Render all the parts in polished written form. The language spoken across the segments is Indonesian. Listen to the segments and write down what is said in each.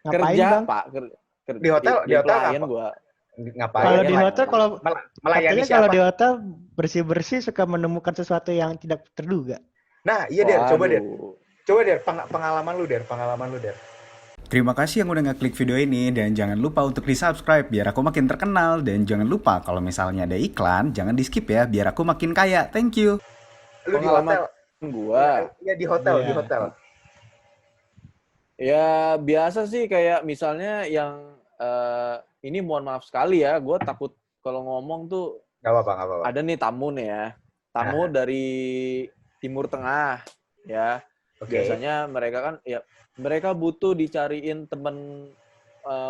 Ngapain kerja Bang? Pak. Di hotel pelayan apa? gue. Ngapain? Kalau di hotel, kalau melayani katanya kalau siapa? di hotel bersih-bersih suka menemukan sesuatu yang tidak terduga. Nah, iya Der, coba Der. Waduh. Coba Der, pengalaman lu Der. Terima kasih yang udah ngeklik video ini dan jangan lupa untuk di-subscribe biar aku makin terkenal dan jangan lupa kalau misalnya ada iklan jangan di-skip ya biar aku makin kaya. Thank you. Lu di Pengalaman hotel. gue. Iya di hotel. Ya biasa sih kayak misalnya yang ini mohon maaf sekali ya, gue takut kalau ngomong tuh Gak apa-apa. ada nih tamu nih ya, tamu dari Timur Tengah ya. Oke. Biasanya mereka kan ya mereka butuh dicariin teman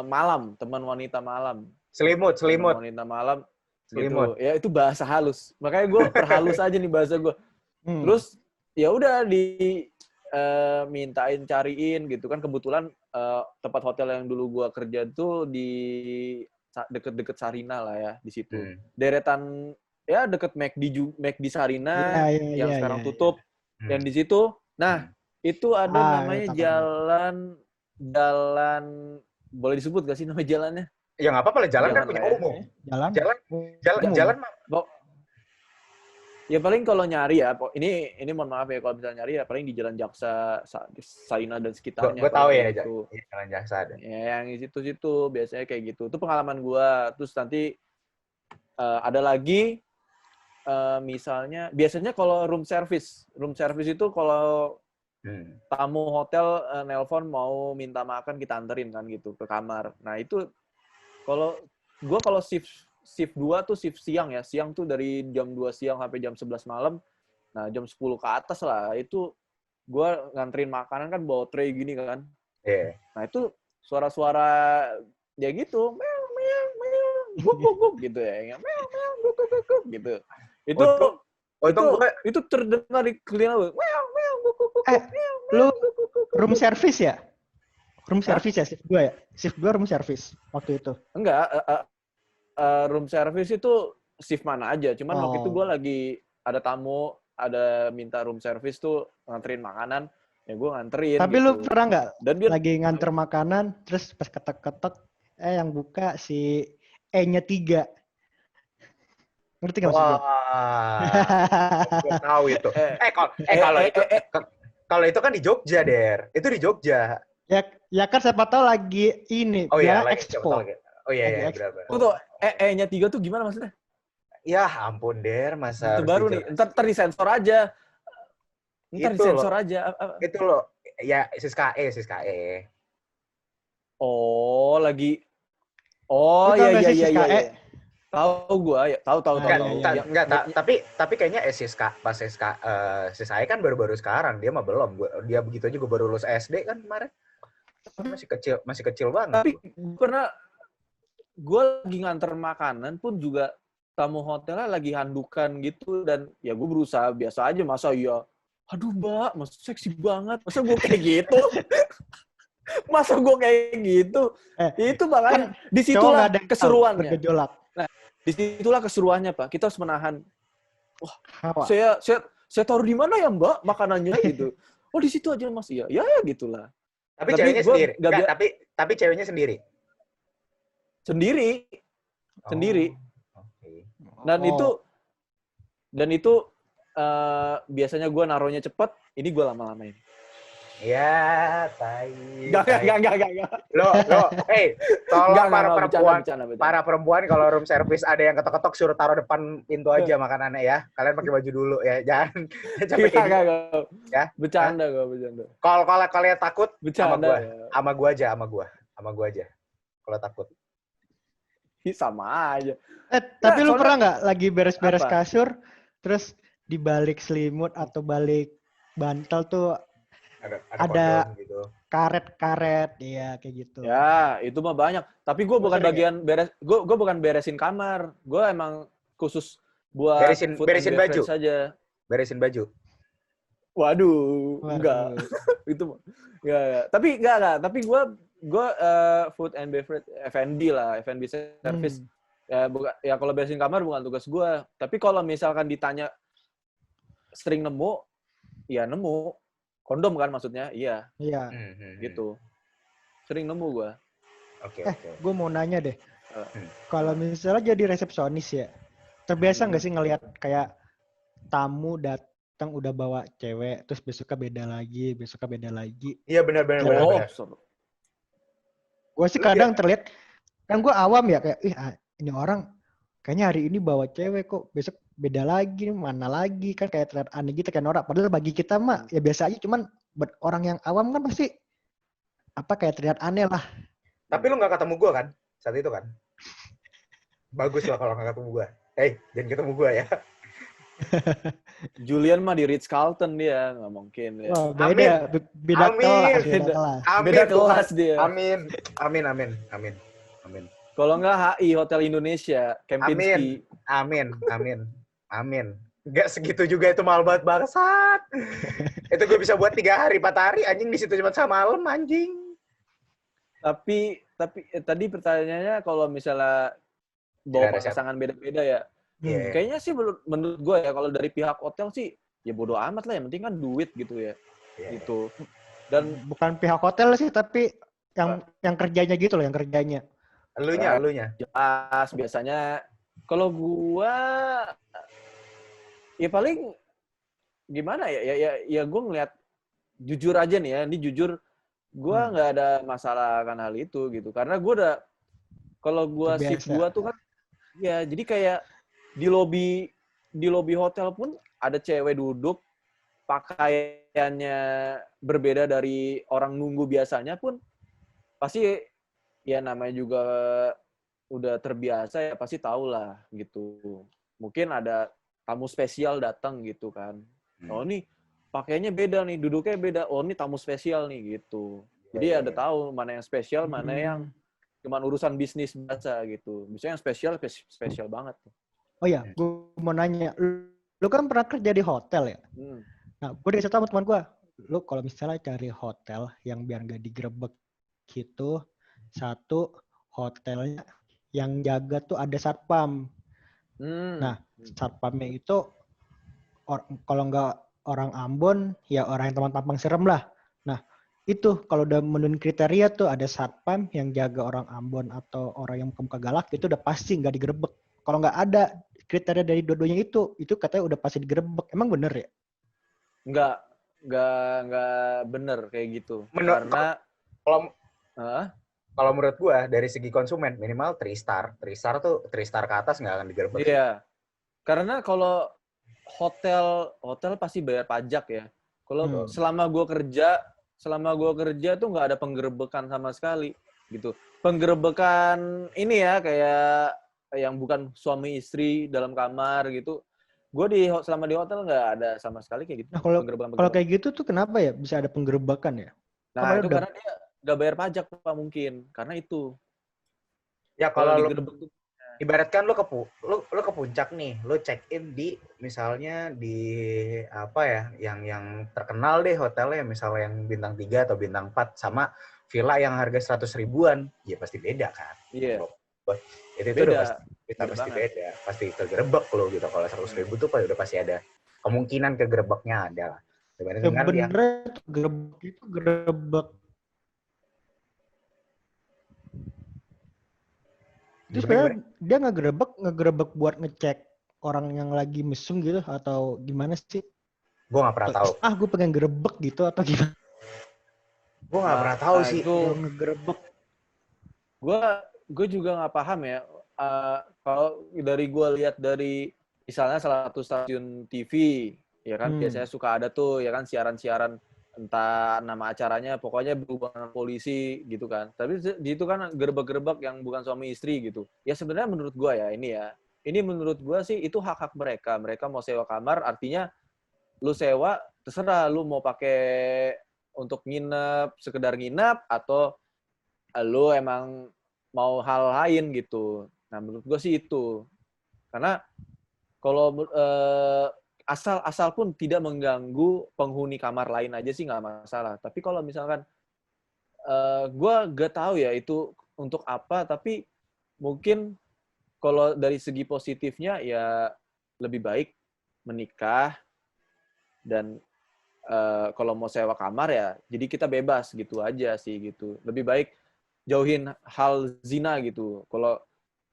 malam, teman wanita malam. Selimut. Teman wanita malam. Selimut. Gitu. Ya itu bahasa halus. Makanya gue perhalus aja nih bahasa gue. Terus ya udah mintain cariin gitu kan, kebetulan tempat hotel yang dulu gua kerja tuh di deket-deket Sarina lah ya di situ. Deretan ya deket McD Sarina yang sekarang tutup. Dan di situ nah itu ada namanya jalan boleh disebut gak sih nama jalannya? Ya nggak apa-apa lah, jalan kan punya umum. Jalan ya paling kalau nyari ya, ini mohon maaf ya kalau misalnya nyari ya paling di Jalan Jaksa, Sarina dan sekitarnya. Gue tahu ya, gitu. Jalan Jaksa ada. Ya, yang di situ biasanya kayak gitu. Itu pengalaman gue. Terus nanti ada lagi misalnya biasanya kalau room service itu kalau tamu hotel nelpon mau minta makan kita anterin kan gitu ke kamar. Nah itu kalau shift 2 tuh shift siang ya. Siang tuh dari jam 2 siang sampai jam 11 malam. Nah, jam 10 ke atas lah. Itu gue nganterin makanan kan bawa tray gini kan. Yeah. Nah, itu suara-suara ya gitu. Meow, meow, meow. Guk, guk, guk gitu ya. Meow, meow, guk, guk, guk, guk gitu. Itu terdengar di telinga gue. Meow, meow, guk, guk, guk. Lu room service ya? Room service ya, shift 2 ya? Shift 2 room service waktu itu? Enggak, room service itu shift mana aja. Cuman waktu itu gue lagi ada tamu, ada minta room service tuh nganterin makanan, ya gue nganterin. Tapi gitu. lu pernah nggak lagi nganter makanan, terus pas ketek-ketek, yang buka si E-nya 3. Ngerti nggak maksud gue? Gue tahu itu. Kalau itu kan di Jogja, Der. Itu di Jogja. Ya kan siapa tahu lagi ini, expo. Oh iya, benar. Tuh, E-nya 3 tuh gimana maksudnya? Ya ampun, Der, masa itu baru nih. Ntar disensor aja. Itu loh. Ya, SISKE. Oh, lagi. Oh, iya. Tahu gua, ya. Tahu. Enggak, tapi kayaknya SISKE kan baru-baru sekarang. Dia mah belum. Dia begitu aja gue baru lulus SD kan kemarin. Masih kecil banget. Tapi pernah gue lagi nganter makanan pun juga tamu hotelnya lagi handukan gitu dan ya gue berusaha biasa aja, masa iya aduh mbak masa seksi banget, masa gue kayak gitu. Masa gue kayak gitu. Itu makanya disitulah keseruannya. Nah, disitulah keseruannya Pak, kita harus menahan. Wah, saya taruh di mana ya mbak makanannya gitu. Oh di situ aja mas, ya gitulah. Tapi ceweknya sendiri. Tapi ceweknya sendiri. Sendiri. Okay. Dan itu biasanya gue naruhnya cepet, ini gue lama-lamain. Ya, tai. Enggak. Lo, tolong para perempuan kalau room service ada yang ketok-ketok suruh taruh depan pintu aja makanannya ya. Kalian pakai baju dulu ya, jangan sampai kayak gitu. Ya. Bercanda. Kalau kalian takut sama gua aja. Kalau takut. Sama aja. Tapi lu pernah nggak lagi beres-beres kasur, terus di balik selimut atau balik bantal tuh ada gitu. Karet-karet, ya kayak gitu. Ya, itu mah banyak. Tapi gue bukan bagian beres, gue bukan beresin kamar. Gue emang khusus buat beresin baju saja. Beresin baju. Waduh. Enggak. Itu enggak. Tapi enggak. Tapi gue food and beverage F&B lah, F&B service. Ya kalau beresin kamar bukan tugas gue. Tapi kalau misalkan ditanya sering nemu, ya nemu. Kondom kan maksudnya? Iya. Iya. Gitu. Sering nemu gue. Oke. Gue mau nanya deh. Kalau misalnya jadi resepsionis ya, terbiasa nggak sih ngelihat kayak tamu datang udah bawa cewek, terus besoknya beda lagi. Iya benar. Gue sih kadang terlihat, kan gue awam ya kayak, ini orang kayaknya hari ini bawa cewek kok, besok beda lagi, mana lagi, kan kayak terlihat aneh gitu kan orang. Padahal bagi kita mah ya biasa aja, cuman orang yang awam kan pasti kayak terlihat aneh lah. Tapi lu nggak ketemu gue kan saat itu kan? Bagus lah kalau nggak ketemu gue. Jangan ketemu gue ya. Julian mah di Ritz-Carlton dia, nggak mungkin. Ya. Wah, beda kelas dia. Amin. Kalau nggak HI, Hotel Indonesia, Kempinski. Amin. Nggak segitu juga, itu mahal banget bangsat. Itu gue bisa buat 3 hari 4 hari anjing, di situ cuma semalam anjing. Tapi tadi pertanyaannya kalau misalnya bawa pasangan beda-beda ya. Kayaknya sih menurut gue ya, kalau dari pihak hotel sih ya bodo amat lah, yang penting kan duit gitu ya. Gitu. Dan bukan pihak hotel sih, tapi yang kerjanya gitu loh, yang kerjanya. Elunya. Jelas biasanya kalau gue ya paling gimana ya gue ngeliat jujur aja nih ya, ini jujur gue nggak ada masalah kan hal itu gitu, karena gue udah, kalau gue shift gue tuh kan ya, jadi kayak di lobi hotel pun ada cewek duduk pakaiannya berbeda dari orang nunggu biasanya pun pasti ya namanya juga udah terbiasa ya, pasti tahu lah gitu. Mungkin ada tamu spesial datang gitu kan. Oh nih pakainya beda nih, duduknya beda. Oh ini tamu spesial nih gitu. Jadi ada tahu mana yang spesial, mana yang cuman urusan bisnis biasa gitu. Misalnya yang spesial banget. Oh ya, gue mau nanya, lu kan pernah kerja di hotel ya? Nah, gue dari sama teman gue, lu kalau misalnya cari hotel yang biar gak digerebek gitu, satu hotelnya yang jaga tuh ada satpam. Nah, satpamnya itu kalau nggak orang Ambon, ya orang yang tampang serem lah. Nah, itu kalau udah memenuhi kriteria tuh ada satpam yang jaga orang Ambon atau orang yang muka galak, itu udah pasti nggak digerebek. Kalau nggak ada kriteria dari dua-duanya itu katanya udah pasti digerebek. Emang bener ya? Nggak bener kayak gitu. Karena kalau menurut gua dari segi konsumen minimal 3 star tuh 3 star ke atas nggak akan digerebek. Iya. Karena kalau hotel pasti bayar pajak ya. Kalau selama gua kerja tuh nggak ada penggerebekan sama sekali gitu. Penggerebekan ini ya kayak yang bukan suami istri dalam kamar gitu. Gue selama di hotel nggak ada sama sekali kayak gitu. Nah, kalau kayak gitu tuh kenapa ya bisa ada penggerebekan ya? Nah, itu karena dia nggak bayar pajak Pak, mungkin. Karena itu. Ya kalau lu ibaratkan lu ke puncak nih, lu check in di misalnya di apa ya, yang terkenal deh hotelnya, misalnya yang bintang 3 atau bintang 4 sama villa yang harga 100 ribuan, ya pasti beda kan. Iya. Itu udah pasti beda, pasti kegerebek lo gitu. Kalau 100 ribu tuh udah pasti ada kemungkinan kegerebeknya ada lah. Sebenarnya gerebek itu gerebek. Itu sebenarnya dia ngegerebek buat ngecek orang yang lagi mesum gitu atau gimana sih? Gue nggak pernah tahu. Gue pengen gerebek gitu atau gimana? Gue nggak pernah tahu sih. Gue ngegerebek. Gue juga nggak paham ya. Kalau dari gue lihat dari misalnya salah satu stasiun TV, ya kan biasanya suka ada tuh ya kan siaran-siaran, entah nama acaranya, pokoknya berhubungan polisi gitu kan. Tapi di itu kan gerebek-gerebek yang bukan suami istri gitu. Ya sebenarnya menurut gue ini menurut gue sih itu hak-hak mereka. Mereka mau sewa kamar, artinya lu sewa terserah lu mau pakai untuk nginep, sekedar nginep, atau lu emang mau hal lain gitu. Nah, menurut gue sih itu. Karena kalau asal pun tidak mengganggu penghuni kamar lain aja sih nggak masalah. Tapi kalau misalkan gue gak tahu ya itu untuk apa, tapi mungkin kalau dari segi positifnya ya lebih baik menikah dan kalau mau sewa kamar ya jadi kita bebas gitu aja sih gitu. Lebih baik jauhin hal zina gitu. Kalau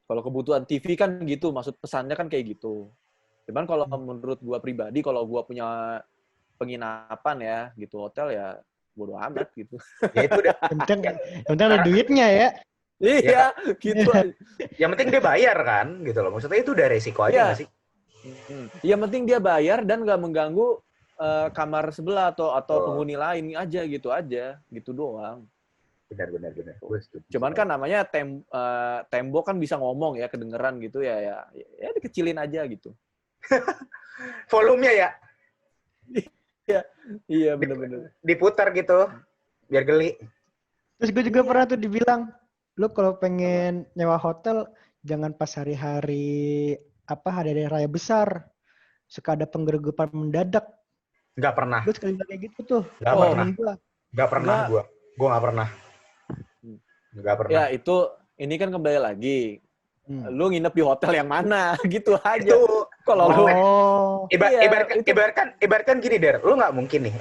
kebutuhan TV kan gitu, maksud pesannya kan kayak gitu. Cuman kalau menurut gua pribadi, kalau gua punya penginapan ya gitu, hotel ya bodo amat gitu. Ya itu udah. Yang penting ada duitnya ya. Iya, gitu aja. Yang penting dia bayar kan, gitu loh. Maksudnya itu udah resiko aja Iya. nggak sih? Yang penting dia bayar dan nggak mengganggu kamar sebelah atau penghuni lain aja gitu doang. Benar. Cuman kan namanya tembok kan bisa ngomong ya, kedengeran gitu ya dikecilin aja gitu. Volumenya ya Iya benar-benar. diputar gitu biar geli. Terus gue juga pernah tuh dibilang, lu kalau pengen nyewa hotel jangan pas hari-hari hari raya besar, suka ada penggeregepan mendadak. Nggak pernah. Gue sekali kayak gitu tuh. Nggak pernah. Gua. Nggak pernah gue. Gue nggak pernah. Nggak pernah. Ya ini kan kembali lagi. Lu nginep di hotel yang mana gitu aja. Itu kalau lu ibaratkan gini Der, lu nggak mungkin.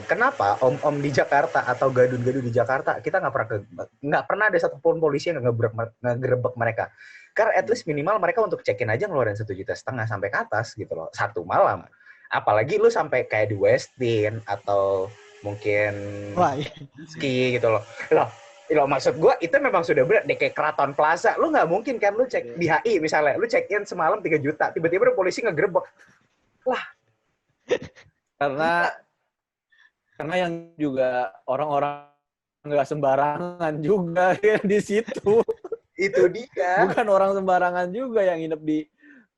Kenapa om-om di Jakarta atau gadun-gadun di Jakarta kita nggak pernah ada satupun polisi yang ngegerebek mereka. Karena at least minimal mereka untuk check-in aja ngeluarin 1,5 juta sampai ke atas gitu loh, satu malam. Apalagi lu sampai kayak di Westin atau mungkin ski gitu loh. Loh, maksud gue itu memang sudah berat deh, kayak Keraton Plaza. Lu nggak mungkin kan lu cek di HI misalnya, lu check in semalam 3 juta, tiba-tiba polisi ngegerebek. Lah. Karena yang juga orang-orang nggak sembarangan juga ya di situ. Itu dia. Bukan orang sembarangan juga yang nginep di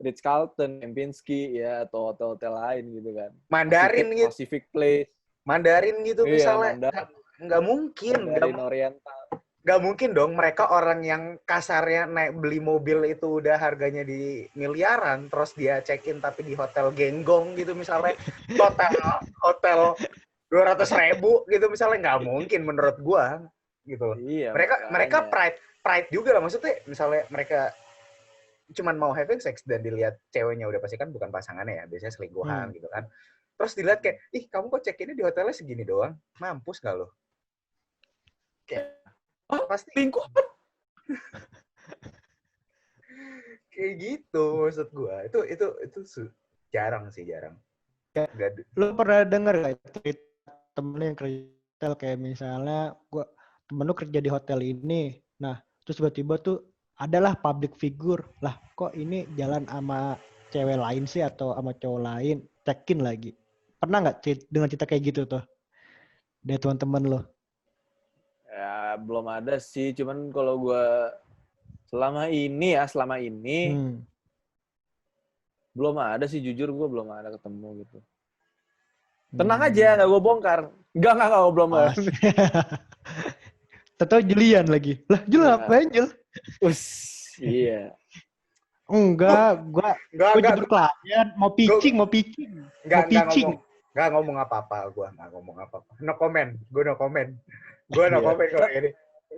Ritz-Carlton, Kempinski ya atau hotel-hotel lain gitu kan. Mandarin gitu. Pacific Place. Mandarin gitu misalnya. Nggak mungkin. Mandarin Oriental. Nggak mungkin dong mereka orang yang kasarnya beli mobil itu udah harganya di miliaran, terus dia check-in tapi di hotel genggong gitu misalnya. Hotel 200.000 gitu misalnya, nggak mungkin menurut gua gitu. Iya, mereka pride juga lah, maksudnya misalnya mereka cuman mau having sex dan dilihat ceweknya udah pasti kan bukan pasangannya ya, biasanya selingkuhan gitu kan. Terus dilihat kayak, ih kamu kok check-innya di hotelnya segini doang, mampus nggak lo? Kayak pasti lingkup. Kayak gitu maksud gua. Itu jarang. Lu pernah denger gak cerita temen lu yang kerja hotel, kayak misalnya temen lu kerja di hotel ini, nah terus tiba-tiba tuh adalah public figure, lah kok ini jalan sama cewek lain sih atau sama cowok lain, check-in lagi. Pernah nggak dengan cerita kayak gitu tuh dari teman-teman lo? Ya belum ada sih, cuman kalau gue selama ini belum ada sih, jujur gue belum ada ketemu gitu. Tenang aja, nggak gue bongkar. Enggak gue belum ada. Tahu Julian lagi. Lah Jul ngapain Jul? Iya. Enggak, gue jadi klien, mau pitching. Nggak ngomong apa-apa, gue nggak ngomong apa-apa. No comment. Gue no comment kalau ini.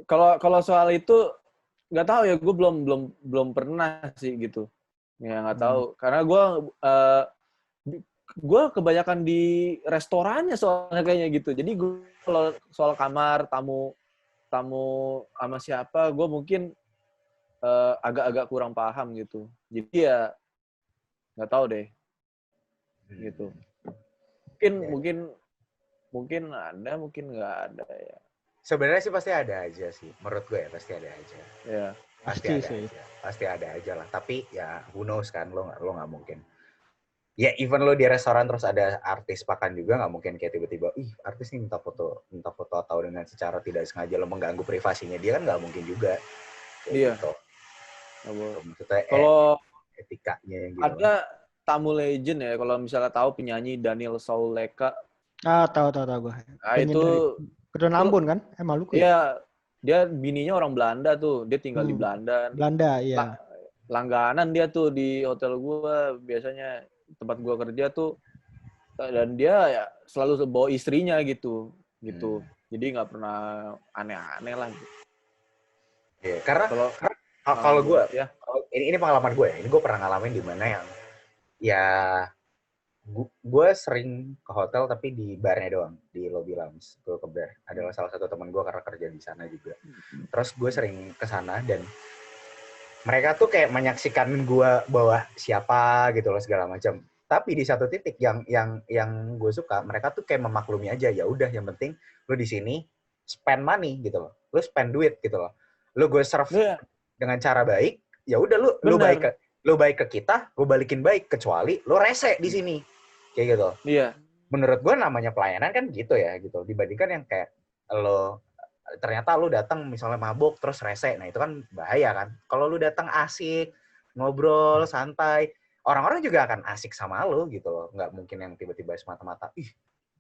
Kalau soal itu nggak tahu ya, gue belum pernah sih gitu. Ya nggak tahu, karena gue kebanyakan di restorannya soalnya kayaknya gitu. Jadi gue kalau soal kamar tamu sama siapa, gue mungkin agak-agak kurang paham gitu. Jadi ya nggak tahu deh gitu. Mungkin ada, mungkin nggak ada ya. Sebenarnya sih pasti ada aja sih, menurut gue ya pasti ada aja. Ya. Pasti ada aja lah. Tapi ya who knows kan, lo nggak mungkin. Ya even lo di restoran terus ada artis makan juga nggak mungkin kayak tiba-tiba, artis ini minta foto atau dengan secara tidak sengaja lo mengganggu privasinya dia, kan nggak mungkin juga. Iya. Gitu. Maksudnya kalau etikanya gitu. Ada tamu legend ya, kalau misalnya tahu penyanyi Daniel Sauleka. Tahu gue. Nah, itu Keturunan Ambon kan? Maluku ya? Dia bininya orang Belanda tuh, dia tinggal di Belanda. Belanda, iya. Langganan dia tuh di hotel gua, biasanya tempat gua kerja tuh, dan dia ya selalu bawa istrinya gitu. Jadi nggak pernah aneh-aneh lah. Iya, karena kalau gue, ya. ini pengalaman gue ya. Ini gue pernah ngalamin di mana yang ya gue sering ke hotel tapi di barnya doang, di lobby lounge. Gue ke bar. Adalah salah satu teman gue karena kerja di sana juga. Terus gue sering ke sana dan mereka tuh kayak menyaksikan gue bawa siapa gitu loh segala macam. Tapi di satu titik yang gue suka, mereka tuh kayak memaklumi aja. Ya udah, yang penting lu di sini spend money gitu loh. Lu spend duit gitu loh. Lu gue serve dengan cara baik, ya udah lu baik ke kita, gue balikin baik, kecuali lu rese di sini. Kayak gitu. Iya. Menurut gue namanya pelayanan kan gitu ya gitu. Dibandingkan yang kayak lo ternyata lu datang misalnya mabuk terus rese, nah itu kan bahaya kan. Kalau lu datang asik, ngobrol, santai, orang-orang juga akan asik sama lu gitu loh. Nggak mungkin yang tiba-tiba semata-mata, ih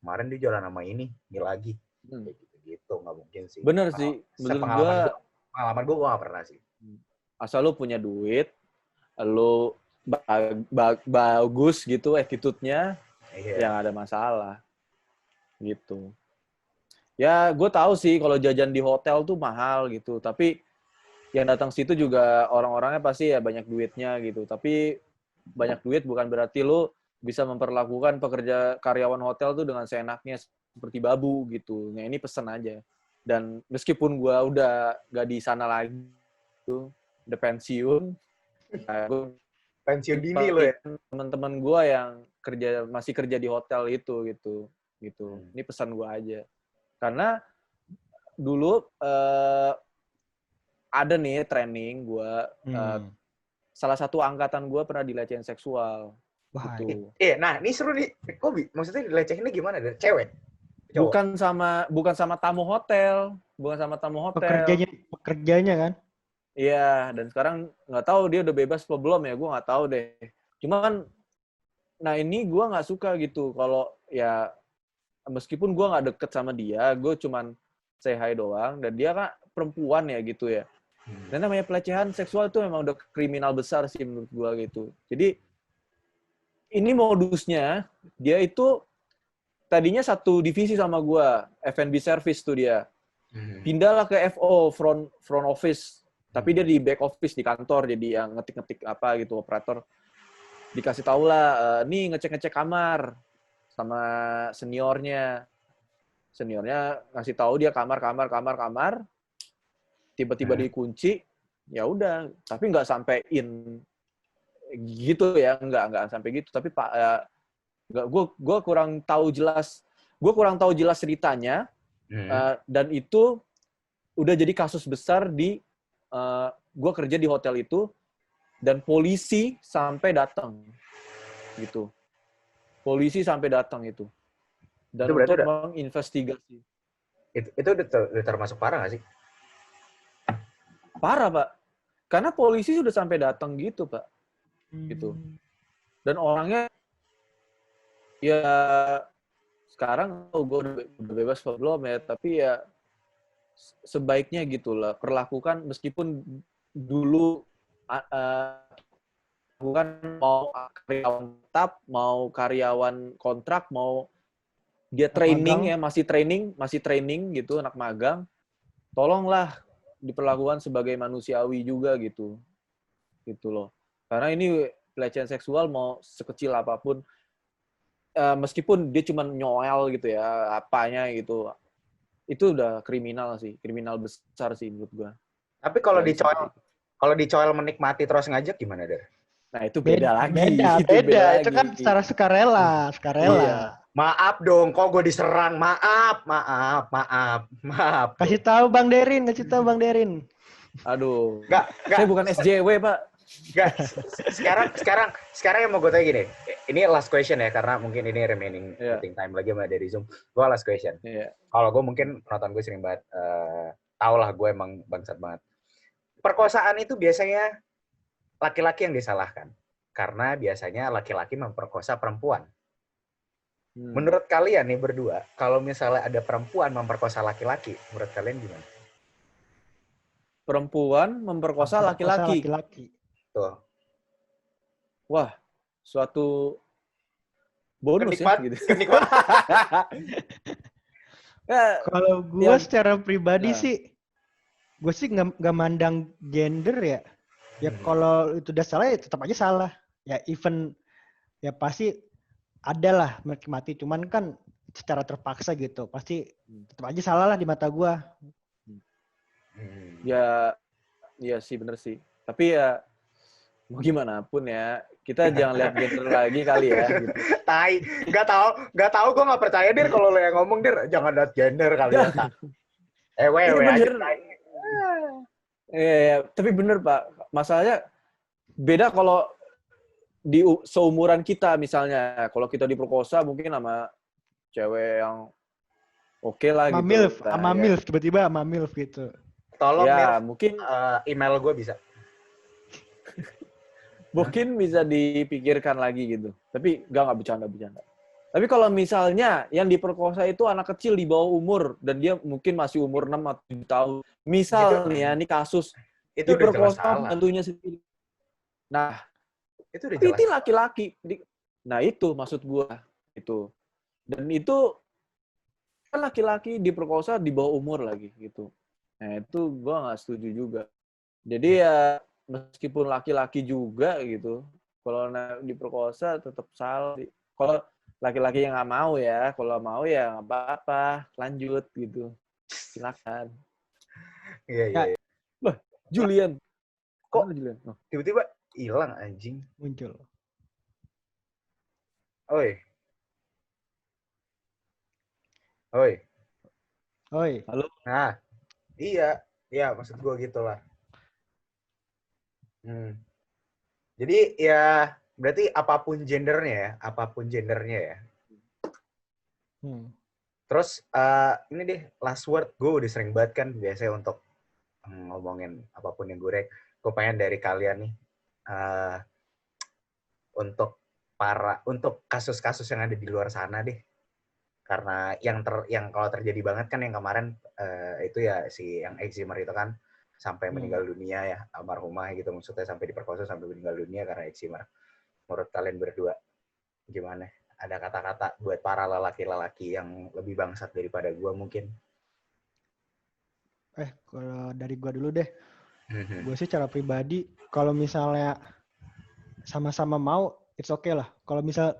kemarin dia jalan sama ini lagi. Kayak gitu-gitu, nggak mungkin sih. Bener sih. Menurut pengalaman gue nggak pernah sih. Asal lu punya duit, lu bagus gitu attitude-nya, yang ada masalah gitu. Ya gue tahu sih kalau jajan di hotel tuh mahal gitu, tapi yang datang situ juga orang-orangnya pasti ya banyak duitnya gitu. Tapi banyak duit bukan berarti lu bisa memperlakukan karyawan hotel tuh dengan seenaknya seperti babu gitu. Nah ini pesan aja. Dan meskipun gue udah gak di sana lagi, udah pensiun, pensiun dini lo ya. Teman-teman gue yang masih kerja di hotel itu gitu. Ini pesan gue aja. Karena dulu ada nih training gue, salah satu angkatan gue pernah dilecehin seksual. Gitu. Nah ini seru nih. Kok maksudnya dilecehinnya gimana? Dari cewek? Cowok? Bukan sama tamu hotel. Pekerjanya kan? Iya, dan sekarang nggak tahu dia udah bebas atau belum ya, gue nggak tahu deh. Cuman, nah ini gue nggak suka gitu. Kalau ya, meskipun gue nggak deket sama dia, gue cuman say hi doang, dan dia kan perempuan ya gitu ya. Dan namanya pelecehan seksual itu memang udah kriminal besar sih menurut gue gitu. Jadi, ini modusnya, dia itu tadinya satu divisi sama gue, F&B service tuh dia. Pindahlah ke FO, front office. Tapi dia di back office di kantor, jadi yang ngetik-ngetik apa gitu, operator. Dikasih tau lah, nih ngecek-ngecek kamar sama seniornya. Seniornya ngasih tahu dia kamar. Tiba-tiba dikunci, ya udah. Tapi nggak sampai in gitu ya, nggak sampai gitu. Tapi Pak, gue kurang tahu jelas. Gue kurang tahu jelas ceritanya, dan itu udah jadi kasus besar di gue kerja di hotel itu, dan polisi sampai datang gitu. Polisi sampai datang itu. Dan itu untuk menginvestigasi. Itu udah termasuk parah nggak sih? Parah, Pak. Karena polisi sudah sampai datang gitu, Pak. Gitu. Dan orangnya ya sekarang gue udah bebas atau belum ya, tapi ya sebaiknya gitulah perlakukan, meskipun dulu bukan mau karyawan tetap, mau karyawan kontrak, mau dia training ya, masih training gitu, anak magang, tolonglah diperlakukan sebagai manusiawi juga gitu loh. Karena ini pelecehan seksual mau sekecil apapun, meskipun dia cuma nyoel gitu ya, apanya gitu, itu udah kriminal besar sih menurut gua. Tapi kalau dicoel menikmati terus ngajak gimana, Der? Nah, itu beda lagi. Beda. Itu kan secara sukarela. Iya. Maaf dong, kok gue diserang. Maaf. Kasih tahu Bang Derin. Aduh. Enggak. Saya bukan SJW, Pak. Enggak. Sekarang yang mau gue tanya gini. Ini last question ya, karena mungkin ini remaining meeting time lagi sama dari Zoom. Gue last question. Kalau gue mungkin penonton gue sering banget, tau lah gue emang bangsat banget. Perkosaan itu biasanya laki-laki yang disalahkan. Karena biasanya laki-laki memperkosa perempuan. Menurut kalian nih berdua, kalau misalnya ada perempuan memperkosa laki-laki, menurut kalian gimana? Perempuan memperkosa laki-laki. Tuh. Wah, suatu bonus kenikmat, ya gitu. Kenikmat. Kalau gue secara pribadi sih, gue sih nggak mandang gender ya. Ya kalau itu udah salah ya tetap aja salah. Ya even ya pasti ada lah menikmati, cuman kan secara terpaksa gitu, pasti tetap aja salah lah di mata gue. Ya, iya sih bener sih. Tapi ya mau gimana pun ya, kita jangan lihat gender lagi kali ya. Gitu. Tai, nggak tahu gue nggak percaya Dir kalau lo yang ngomong Dir, jangan lihat gender kali ya. Wewe aja. Iya, tapi bener Pak. Masalahnya beda kalau di seumuran kita misalnya. Kalau kita diperkosa mungkin sama cewek yang oke lah gitu. MILF, sama MILF, tiba-tiba sama MILF gitu. Tolong ya, Mir, mungkin email gue bisa. Mungkin bisa dipikirkan lagi gitu. Tapi nggak bercanda. Tapi kalau misalnya yang diperkosa itu anak kecil di bawah umur dan dia mungkin masih umur 6 atau 7 tahun. Misal nih ya, ini kasus itu diperkosa tentunya sendiri. Nah, itu udah jelas. Itu laki-laki. Nah, itu maksud gua itu. Dan itu kan laki-laki diperkosa di bawah umur lagi gitu. Nah, itu gua nggak setuju juga. Jadi ya meskipun laki-laki juga gitu, kalau diperkosa tetap salah. Kalau laki-laki yang nggak mau ya, kalau mau ya nggak apa-apa, lanjut gitu. Silakan. Iya. Loh, Julian. Kok Julian? Oh. Tiba-tiba hilang anjing. Muncul. Oi. Halo. Nah, iya maksud gue gitulah. Jadi ya berarti apapun gendernya ya. Terus ini deh last word, gue udah sering banget kan biasanya untuk ngomongin apapun yang gue pengen dari kalian nih untuk kasus-kasus yang ada di luar sana deh. Karena yang kalau terjadi banget kan yang kemarin itu ya si yang eczema itu kan sampai meninggal dunia ya, almarhumah gitu, maksudnya sampai diperkosa sampai meninggal dunia karena eczema. Menurut kalian berdua gimana? Ada kata-kata buat para lelaki-lelaki yang lebih bangsat daripada gue mungkin? Kalau dari gue dulu deh. Gue sih secara pribadi, kalau misalnya sama-sama mau, it's okay lah. Kalau misal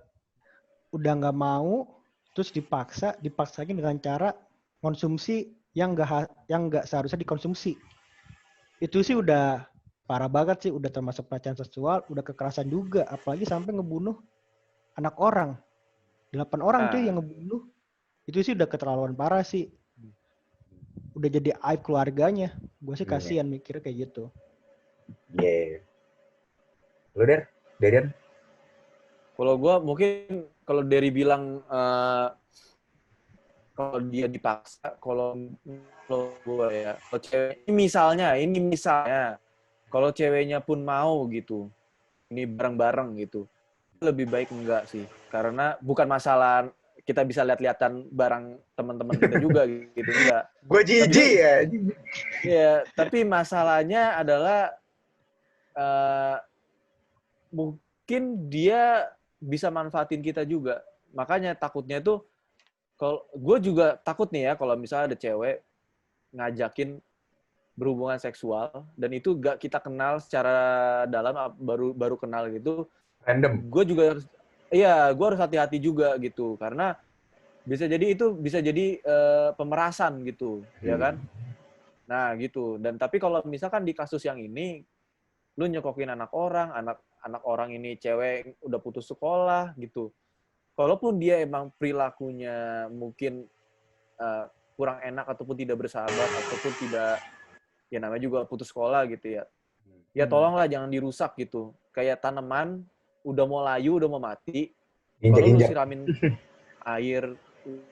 udah nggak mau, terus dipaksain dengan cara konsumsi yang nggak seharusnya dikonsumsi. Itu sih udah parah banget sih, udah termasuk pelecehan seksual, udah kekerasan juga, apalagi sampai ngebunuh anak orang. 8 orang cuy yang ngebunuh. Itu sih udah keterlaluan parah sih. Udah jadi aib keluarganya. Gue sih kasihan mikir kayak gitu. Iya. Lu Derian? Kalau gue mungkin kalau dari bilang kalau dia dipaksa, kalau gue ya, kalau cewek ini misalnya, kalau ceweknya pun mau gitu, ini bareng-bareng gitu, lebih baik enggak sih, karena bukan masalah kita bisa lihat-lihatan barang teman-teman kita juga gitu, enggak. Gue jijik ya. Iya, tapi masalahnya adalah mungkin dia bisa manfaatin kita juga, makanya takutnya tuh. Kalau gue juga takut nih ya kalau misalnya ada cewek ngajakin berhubungan seksual dan itu gak kita kenal secara dalam, baru kenal gitu. Random. Gue harus hati-hati juga gitu karena bisa jadi pemerasan gitu, ya kan? Nah gitu. Dan tapi kalau misalkan di kasus yang ini, lu nyekokin anak orang ini cewek udah putus sekolah gitu. Kalaupun dia emang perilakunya mungkin kurang enak ataupun tidak bersahabat ataupun tidak, ya namanya juga putus sekolah gitu ya. Ya tolonglah jangan dirusak gitu. Kayak tanaman udah mau layu, udah mau mati. Kalau lu siramin air,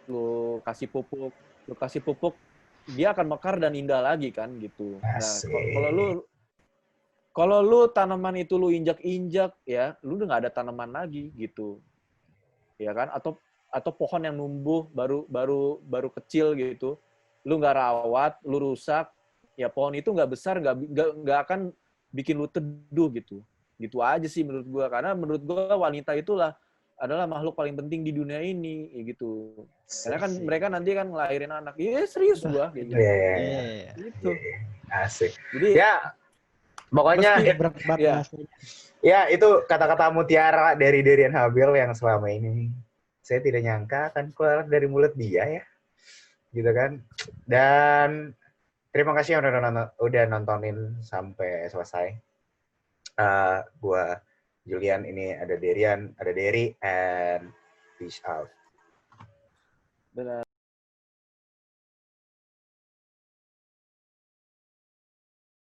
lu kasih pupuk, dia akan mekar dan indah lagi kan gitu. Nah, kalau lu tanaman itu lu injak-injak ya, lu udah nggak ada tanaman lagi gitu. Ya kan, atau pohon yang numbuh baru kecil gitu, lu nggak rawat, lu rusak, ya pohon itu nggak besar, nggak akan bikin lu teduh gitu aja sih menurut gua, karena menurut gua wanita itulah adalah makhluk paling penting di dunia ini gitu, karena kan mereka nanti kan ngelahirin anak. Iya serius gua gitu. Gitu. Jadi Asik. Jadi ya Pokoknya berat banget ya. bahasanya. ya itu kata-kata mutiara dari Derian Habil yang selama ini saya tidak nyangka akan keluar dari mulut dia ya. Gitu kan. Dan terima kasih yang udah nontonin sampai selesai. Gua Julian, ini ada Derian, ada Derry, and peace out. Benar.